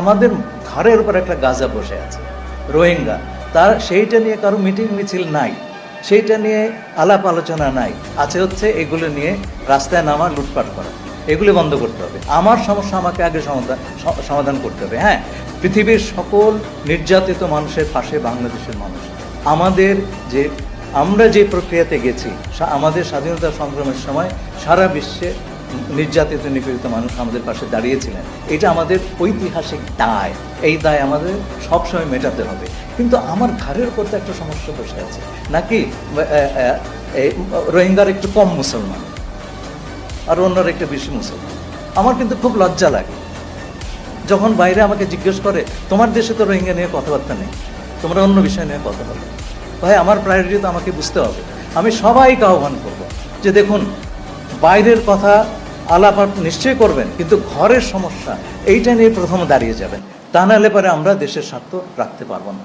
আমাদের ঘরের উপর একটা গাজা বসে আছে রোহিঙ্গা, তার সেইটা নিয়ে কারো মিটিং মিছিল নাই, সেইটা নিয়ে আলাপ আলোচনা নাই, আছে হচ্ছে এগুলো নিয়ে রাস্তায় নামা, লুটপাট করা। এগুলি বন্ধ করতে হবে। আমার সমস্যা আমাকে আগে সমাধান করতে হবে। হ্যাঁ, পৃথিবীর সকল নির্যাতিত মানুষের পাশে বাংলাদেশের মানুষ। আমরা যে প্রক্রিয়াতে গেছি, আমাদের স্বাধীনতা সংগ্রামের সময় সারা বিশ্বে নির্যাতিত নিপীড়িত মানুষ আমাদের পাশে দাঁড়িয়েছিলেন। এটা আমাদের ঐতিহাসিক দায়। এই দায় আমাদের সবসময় মেটাতে হবে। কিন্তু আমার ঘরের উপর তো একটা সমস্যা বসে আছে, নাকি রোহিঙ্গার একটু কম মুসলমান আর অন্যরা একটু বেশি মুসলমান। আমার কিন্তু খুব লজ্জা লাগে যখন বাইরে আমাকে জিজ্ঞেস করে, তোমার দেশে তো রোহিঙ্গা নিয়ে কথাবার্তা নেই, তোমরা অন্য বিষয় নিয়ে কথা বলো। ভাই, আমার প্রায়োরিটি তো আমাকে বুঝতে হবে। আমি সবাইকে আহ্বান করব যে দেখুন, বাইরের কথা আলাপ নিশ্চয়ই করবেন, কিন্তু ঘরের সমস্যা এইটা নিয়ে প্রথমে দাঁড়িয়ে যাবেন, তা নাহলে পরে আমরা দেশের স্বার্থ রাখতে পারবো না।